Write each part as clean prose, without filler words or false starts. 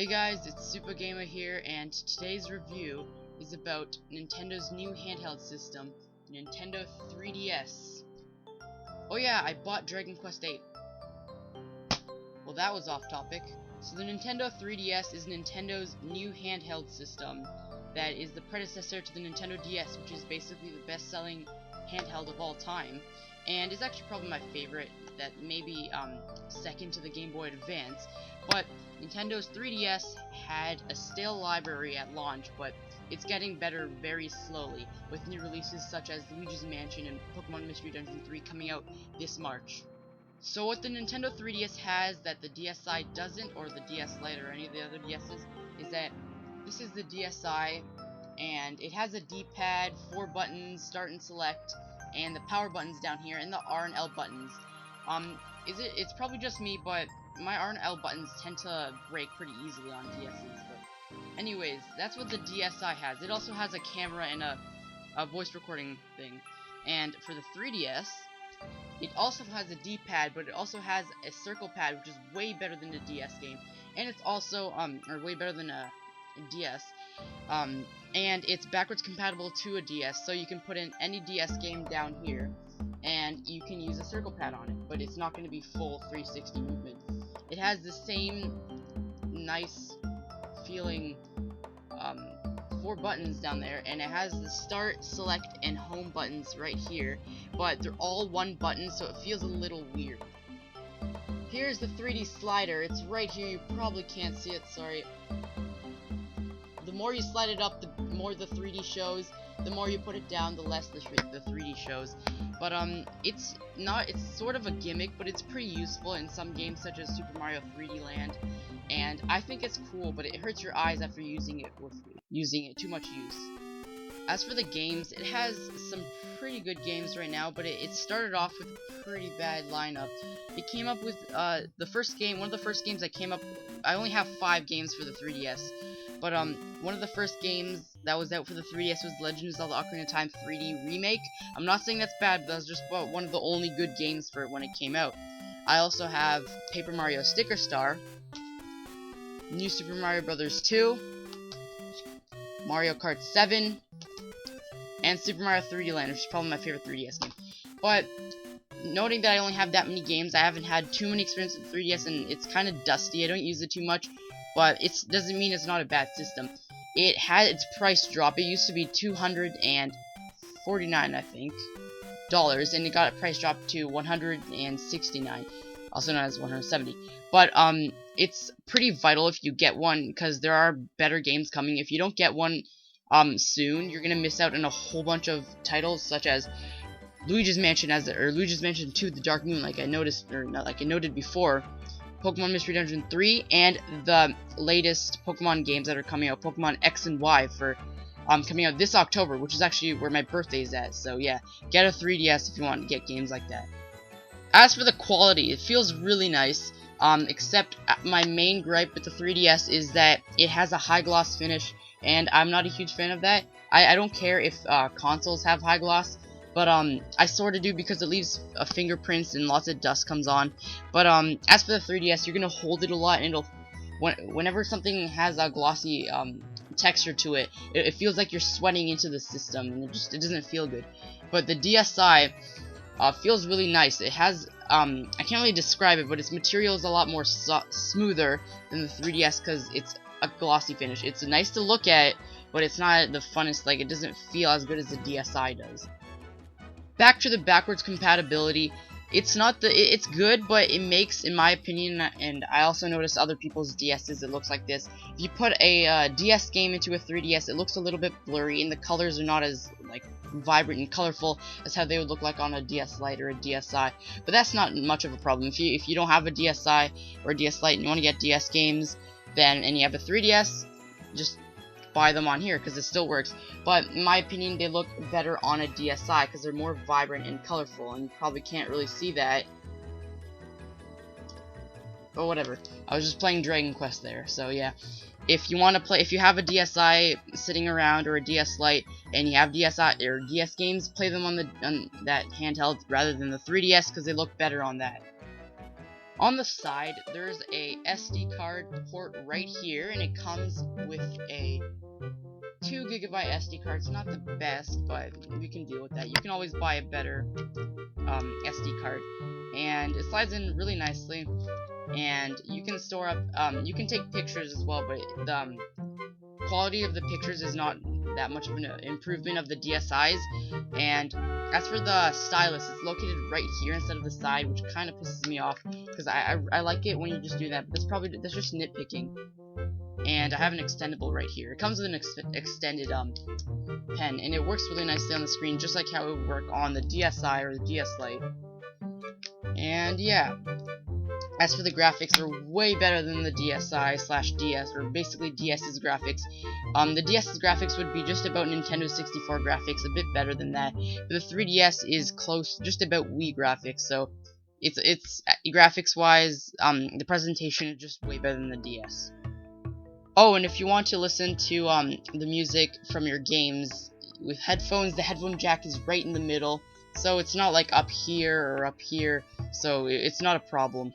Hey guys, it's SupaGamma here, and today's review is about Nintendo's new handheld system, the Nintendo 3DS. Oh yeah, I bought Dragon Quest VIII. Well, that was off topic. So the Nintendo 3DS is Nintendo's new handheld system that is the predecessor to the Nintendo DS, which is basically the best-selling handheld of all time, and is actually probably my favorite, that maybe second to the Game Boy Advance. But Nintendo's 3DS had a stale library at launch, but it's getting better very slowly, with new releases such as Luigi's Mansion and Pokemon Mystery Dungeon 3 coming out this March. So what the Nintendo 3DS has that the DSi doesn't, or the DS Lite or any of the other DSs, is that this is the DSi, and it has a D-pad, 4 buttons, start and select, and the power buttons down here, and the R and L buttons. It's probably just me, but my R and L buttons tend to break pretty easily on DSs. But anyways, that's what the DSi has. It also has a camera and a voice recording thing. And for the 3DS, it also has a D-pad, but it also has a circle pad, which is way better than a DS game. And it's also, or way better than a DS. And it's backwards compatible to a DS, so you can put in any DS game down here, and you can use a circle pad on it, but it's not going to be full 360 movement. It has the same nice feeling 4 buttons down there, and it has the start, select, and home buttons right here, but they're all one button, so it feels a little weird. Here's the 3D slider. It's right here. You probably can't see it, sorry. The more you slide it up, the more the 3D shows. The more you put it down, the less the 3D shows. But it's sort of a gimmick, but it's pretty useful in some games such as Super Mario 3D Land. And I think it's cool, but it hurts your eyes after using it too much use. As for the games, it has some pretty good games right now, but it started off with a pretty bad lineup. It came up with the first game. One of the first games that came up. I only have 5 games for the 3DS. But one of the first games that was out for the 3DS was Legend of Zelda Ocarina of Time 3D Remake. I'm not saying that's bad, but that was just one of the only good games for it when it came out. I also have Paper Mario Sticker Star, New Super Mario Bros. 2, Mario Kart 7, and Super Mario 3D Land, which is probably my favorite 3DS game. But noting that I only have that many games, I haven't had too many experience with 3DS, and it's kind of dusty. I don't use it too much. But it doesn't mean it's not a bad system. It had its price drop. It used to be $249, I think, and it got a price drop to $169, also known as $170. But it's pretty vital if you get one, because there are better games coming. If you don't get one soon, you're gonna miss out on a whole bunch of titles such as Luigi's Mansion Luigi's Mansion 2: The Dark Moon, like I noted before. Pokemon Mystery Dungeon 3, and the latest Pokemon games that are coming out, Pokemon X and Y, for coming out this October, which is actually where my birthday is at. So yeah, get a 3DS if you want to get games like that. As for the quality, it feels really nice, except my main gripe with the 3DS is that it has a high gloss finish, and I'm not a huge fan of that. I don't care if consoles have high gloss, but I sort of do, because it leaves fingerprints and lots of dust comes on. But as for the 3DS, you're gonna hold it a lot, and it'll whenever something has a glossy texture to it, it feels like you're sweating into the system, and it doesn't feel good. But the DSi feels really nice. It has I can't really describe it, but its material is a lot more smoother than the 3DS because it's a glossy finish. It's nice to look at, but it's not the funnest. Like, it doesn't feel as good as the DSi does. Back to the backwards compatibility, it's good, but it makes, in my opinion, and I also noticed other people's DSs, it looks like this. If you put a DS game into a 3DS, it looks a little bit blurry, and the colors are not as vibrant and colorful as how they would look like on a DS Lite or a DSi. But that's not much of a problem. If you don't have a DSi or a DS Lite and you want to get DS games, and you have a 3DS, just buy them on here, because it still works. But in my opinion, they look better on a DSi because they're more vibrant and colorful, and you probably can't really see that. But whatever, I was just playing Dragon Quest there. So yeah, if you have a DSi sitting around, or a DS Lite, and you have DSi or DS games, play them on that handheld rather than the 3DS, because they look better on that. On the side, there's a SD card port right here, and it comes with a 2 GB SD card. It's not the best, but we can deal with that. You can always buy a better SD card, and it slides in really nicely. And you can store up, you can take pictures as well, but the quality of the pictures is not that much of an improvement of the DSIs. And as for the stylus, it's located right here instead of the side, which kind of pisses me off because I like it when you just do that. But that's just nitpicking. And I have an extendable right here. It comes with an extended pen, and it works really nicely on the screen, just like how it would work on the DSi or the DS Lite. And yeah. As for the graphics, they're way better than the DSi/DS, or basically DS's graphics. The DS's graphics would be just about Nintendo 64 graphics, a bit better than that. But the 3DS is close, just about Wii graphics, so it's graphics-wise, the presentation is just way better than the DS. Oh, and if you want to listen to the music from your games with headphones, the headphone jack is right in the middle, so it's not like up here or up here, so it's not a problem.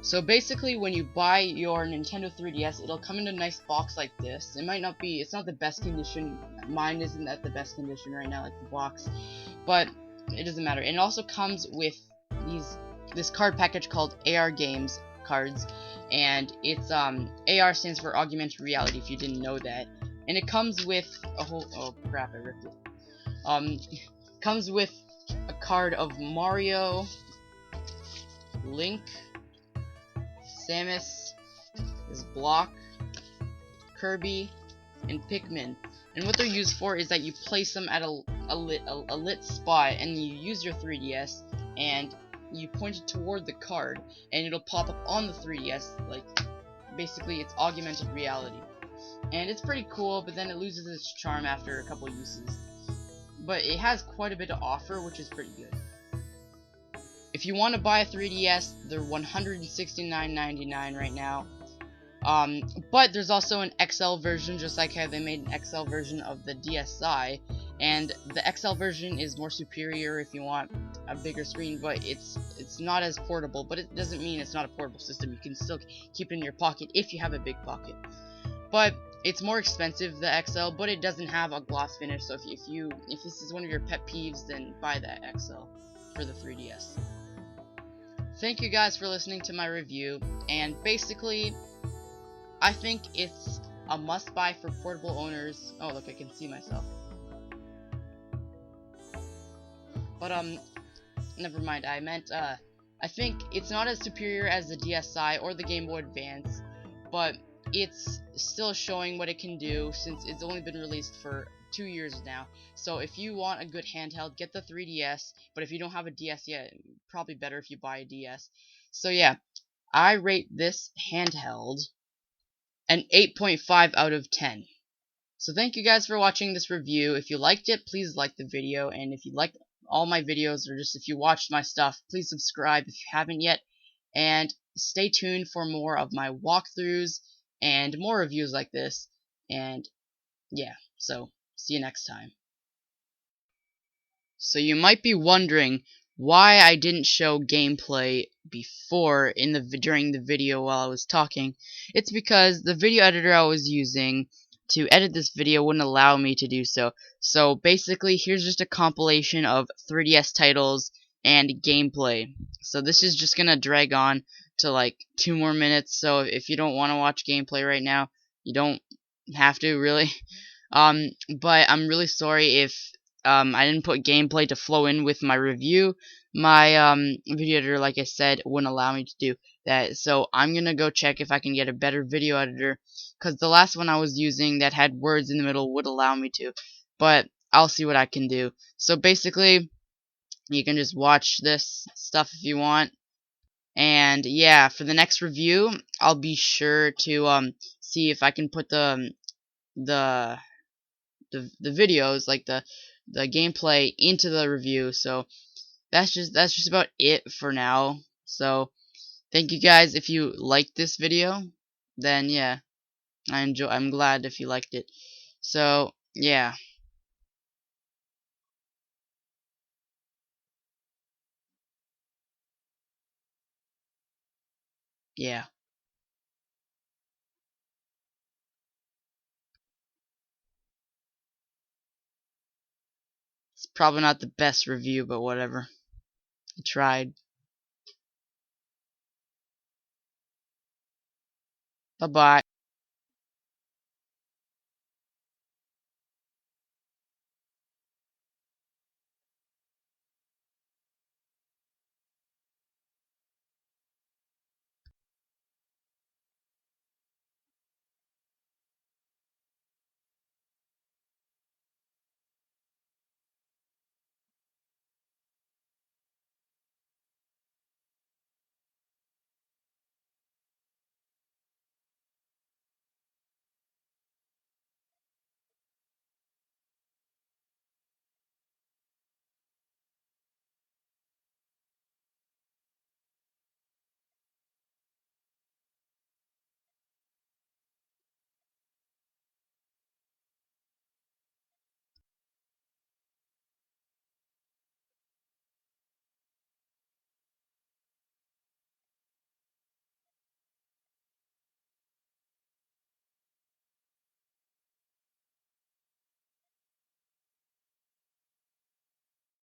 So basically, when you buy your Nintendo 3DS, it'll come in a nice box like this. It might not be, it's not the best condition. Mine isn't at the best condition right now, like the box, but it doesn't matter. And it also comes with this card package called AR Games cards, and it's AR stands for Augmented Reality, if you didn't know that. And it comes with a whole, oh crap, I ripped it. Comes with a card of Mario, Link, Samus, this Block, Kirby, and Pikmin. And what they're used for is that you place them at a lit spot, and you use your 3DS, and you point it toward the card, and it'll pop up on the 3DS, like, basically it's augmented reality. And it's pretty cool, but then it loses its charm after a couple uses. But it has quite a bit to offer, which is pretty good. If you want to buy a 3DS, they're $169.99 right now. But there's also an XL version, just like how they made an XL version of the DSi, and the XL version is more superior if you want a bigger screen, but it's not as portable. But it doesn't mean it's not a portable system. You can still keep it in your pocket if you have a big pocket. But it's more expensive, the XL, but it doesn't have a gloss finish. So if this is one of your pet peeves, then buy that XL for the 3DS. Thank you guys for listening to my review, and basically, I think it's a must-buy for portable owners. Oh, look, I can see myself. But, never mind, I meant, I think it's not as superior as the DSi or the Game Boy Advance, but it's still showing what it can do since it's only been released for 2 years now. So if you want a good handheld, get the 3DS, but if you don't have a DS yet, probably better if you buy a DS. So yeah, I rate this handheld an 8.5 out of 10. So thank you guys for watching this review. If you liked it, please like the video, and if you liked all my videos, or just if you watched my stuff, please subscribe if you haven't yet, and stay tuned for more of my walkthroughs and more reviews like this. And yeah, so see you next time. So you might be wondering why I didn't show gameplay before during the video while I was talking. It's because the video editor I was using to edit this video wouldn't allow me to do so. So basically, here's just a compilation of 3DS titles and gameplay. So this is just gonna drag on to like 2 more minutes. So if you don't want to watch gameplay right now, you don't have to, really. But I'm really sorry if I didn't put gameplay to flow in with my review. My video editor, like I said, wouldn't allow me to do that. So I'm gonna go check if I can get a better video editor, because the last one I was using that had words in the middle would allow me to. But I'll see what I can do. So basically, you can just watch this stuff if you want. And yeah, for the next review, I'll be sure to see if I can put the videos, like the gameplay, into the review. So that's just about it for now. So thank you guys. If you liked this video, then yeah, I'm glad if you liked it. So yeah. Yeah. It's probably not the best review, but whatever. I tried. Bye-bye.